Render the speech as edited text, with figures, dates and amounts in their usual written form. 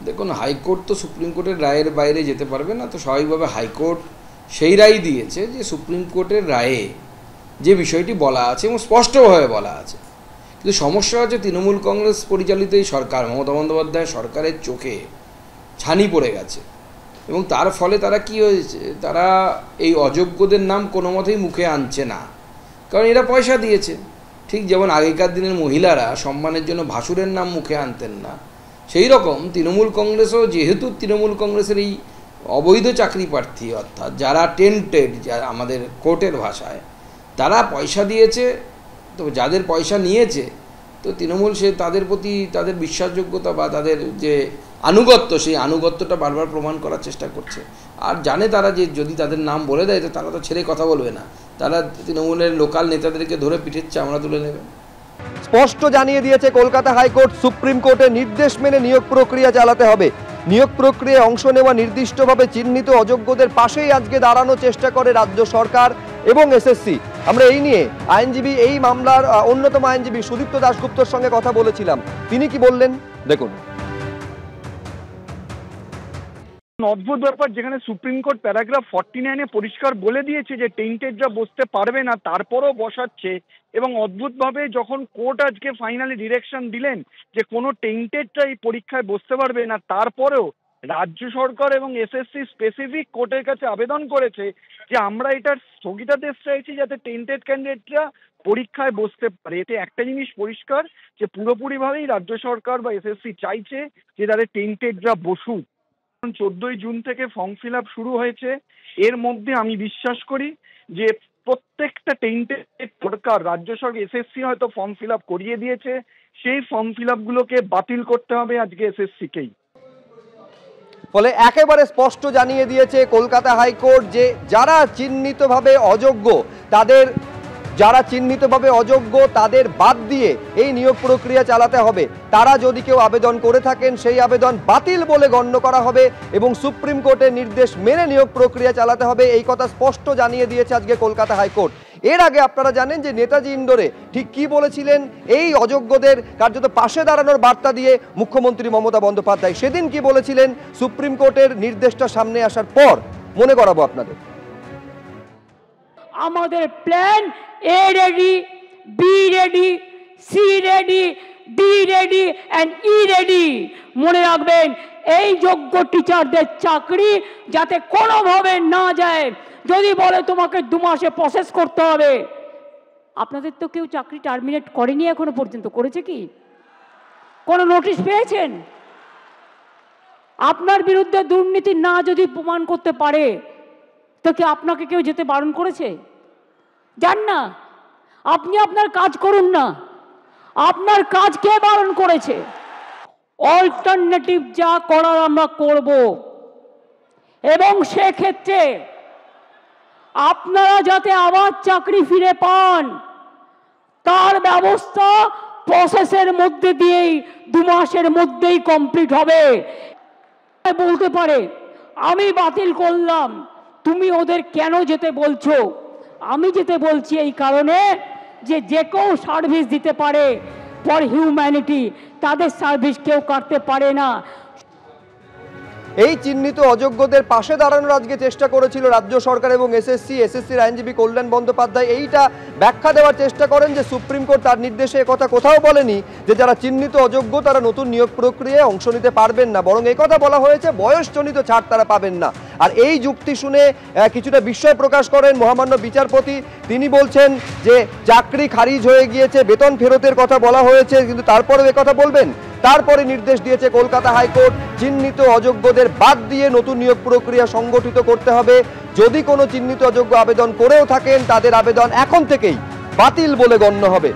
দেখুন, হাইকোর্ট তো সুপ্রিম কোর্টের রায়ের বাইরে যেতে পারবে না। তো স্বাভাবিকভাবে হাইকোর্ট সেই রায় দিয়েছে যে সুপ্রিম কোর্টের রায়ে যে বিষয়টি বলা আছে এবং স্পষ্টভাবে বলা আছে। কিন্তু সমস্যা হচ্ছে তৃণমূল কংগ্রেস পরিচালিত এই সরকার, মমতা বন্দ্যোপাধ্যায় সরকারের চোখে ছানি পড়ে গেছে এবং তার ফলে তারা কি হয়েছে, তারা এই অযোগ্যদের নাম কোনো মতেই মুখে আনছে না, কারণ এরা পয়সা দিয়েছে। ঠিক যেমন আগেকার দিনের মহিলারা সম্মানের জন্য ভাসুরের নাম মুখে আনতেন না, সেই রকম তৃণমূল কংগ্রেসও, যেহেতু তৃণমূল কংগ্রেসের এই অবৈধ চাকরি প্রার্থী অর্থাৎ যারা টেন্টেড, যারা আমাদের কোর্টের ভাষায়, তারা পয়সা দিয়েছে। তো যাদের পয়সা নিয়েছে তো তৃণমূল সে তাদের প্রতি তাদের বিশ্বাসযোগ্যতা বা তাদের যে আনুগত্য, সেই আনুগত্যটা বারবার প্রমাণ করার চেষ্টা করছে। আর জানে তারা যে যদি তাদের নাম বলে দেয় তো তারা তো ছেড়ে কথা বলবে না, তারা তৃণমূলের লোকাল নেতাদেরকে ধরে পিঠের চামড়া তুলে নেবে। স্পষ্ট জানিয়ে দিয়েছে কলকাতা হাইকোর্ট, সুপ্রিম কোর্টের নির্দেশ মেনে নিয়োগ প্রক্রিয়া চালাতে হবে। নিয়োগ প্রক্রিয়ায় অংশ নেওয়া নির্দিষ্টভাবে চিহ্নিত অযোগ্যদের পাশেই আজকে দাঁড়ানোর চেষ্টা করে রাজ্য সরকার এবং এসএসসি। আমরা এই নিয়ে আইনজীবী, এই মামলার অন্যতম আইনজীবী সুদীপ্ত দাশগুপ্তর সঙ্গে কথা বলেছিলাম। তিনি কি বললেন দেখুন। অদ্ভুত ব্যাপার, যেখানে সুপ্রিম কোর্ট প্যারাগ্রাফ 49-এ পরিষ্কার বলে দিয়েছে যে টেন্টেডরা বসতে পারবে না, তারপরও বসাচ্ছে। এবং অদ্ভুতভাবে যখন কোর্ট আজকে ফাইনালি ডিরেকশন দিলেন যে কোনো টেন্টেডরা এই পরীক্ষায় বসতে পারবে না, তারপরেও রাজ্য সরকার এবং এসএসসি স্পেসিফিক কোর্টের কাছে আবেদন করেছে যে আমরা এটার স্থগিতাদেশ চাইছি যাতে টেন্টেড ক্যান্ডিডেটরা পরীক্ষায় বসতে পারে। এতে একটা জিনিস পরিষ্কার যে পুরোপুরিভাবেই রাজ্য সরকার বা এসএসসি চাইছে যে তাদের টেন্টেডরা বসুক। 14ই জুন থেকে ফর্ম ফিল আপ শুরু হয়েছে। এর মধ্যে আমি বিশ্বাস করি যে প্রত্যেকটা টেন্টেড সরকার, রাজ্য সরকার, এসএসসি হয়তো ফর্ম ফিল আপ করিয়ে দিয়েছে, সেই ফর্ম ফিল আপগুলোকে বাতিল করতে হবে আজকে এসএসসিকেই। ফলে একেবারে স্পষ্ট জানিয়ে দিয়েছে কলকাতা হাইকোর্ট যে যারা চিহ্নিতভাবে অযোগ্য তাদের বাদ দিয়ে এই নিয়োগ প্রক্রিয়া চালাতে হবে। তারা যদি কেউ আবেদন করে থাকেন সেই আবেদন বাতিল বলে গণ্য করা হবে এবং সুপ্রিম কোর্টের নির্দেশ মেনে নিয়োগ প্রক্রিয়া চালাতে হবে, এই কথা স্পষ্ট জানিয়ে দিয়েছে আজকে কলকাতা হাইকোর্ট। এর আগে আপনারা জানেন যে নেতাজি ইন্ডোরে ঠিক কি বলেছিলেন এই অযোগ্যদের কার্যত পাশে দাঁড়ানোর বার্তা দিয়ে মুখ্যমন্ত্রী মমতা বন্দ্যোপাধ্যায়। সেদিন কি বলেছিলেন সুপ্রিম কোর্টের নির্দেশটা সামনে আসার পর মনে করাবো আপনাদের। আমাদের plan A ready, B ready, C ready, D ready and E ready. মনে রাখবেন, এই যোগ্য টিচারদের চাকরি যাতে কোনোভাবে না যায়। যদি বলে তোমাকে 2 মাসে প্রসেস করতে হবে, আপনাদের তো কেউ চাকরি টার্মিনেট করেনি এখনো পর্যন্ত, করেছে কি? কোনো নোটিশ পেয়েছেন? আপনার বিরুদ্ধে দুর্নীতি না যদি প্রমাণ করতে পারে তো কি আপনাকে কেউ যেতে বারণ করেছে? যান না, আপনি আপনার কাজ করুন না। আপনার কাজ কে বারণ করেছে? অল্টারনেটিভ যা করার আমরা করব এবং সেক্ষেত্রে আপনারা যাতে আবার চাকরি ফিরে পান তার ব্যবস্থা প্রসেসের মধ্যে দিয়েই 2 মাসের মধ্যেই কমপ্লিট হবে। বলতে পারে আমি বাতিল করলাম, তুমি ওদের কেন যেতে বলছো? আমি যেতে বলছি এই কারণে যে যে কেউ সার্ভিস দিতে পারে ফর হিউম্যানিটি, তাদের সার্ভিস কেউ কাটতে পারে না। এই চিহ্নিত অযোগ্যদের পাশে দাঁড়ানোর আজকে চেষ্টা করেছিল রাজ্য সরকার এবং এসএসসির আইনজীবী কল্যাণ বন্দ্যোপাধ্যায় এইটা ব্যাখ্যা দেওয়ার চেষ্টা করেন যে সুপ্রিম কোর্ট তার নির্দেশে একথা কোথাও বলেনি যে যারা চিহ্নিত অযোগ্য তারা নতুন নিয়োগ প্রক্রিয়ায় অংশ নিতে পারবেন না, বরং একথা বলা হয়েছে বয়সজনিত ছাড় তারা পাবেন না। আর এই যুক্তি শুনে কিছুটা বিস্ময় প্রকাশ করেন মহামান্য বিচারপতি। তিনি বলছেন যে চাকরি খারিজ হয়ে গিয়েছে, বেতন ফেরতের কথা বলা হয়েছে, কিন্তু তারপরেও একথা বলবেন। তারপরে নির্দেশ দিয়েছে কলকাতা হাইকোর্ট, চিহ্নিত অযোগ্যদের বাদ দিয়ে নতুন নিয়োগ প্রক্রিয়া সংগঠিত করতে হবে। যদি কোনো চিহ্নিত অযোগ্য আবেদন করেও থাকেন তাদের আবেদন এখন থেকেই বাতিল বলে গণ্য হবে।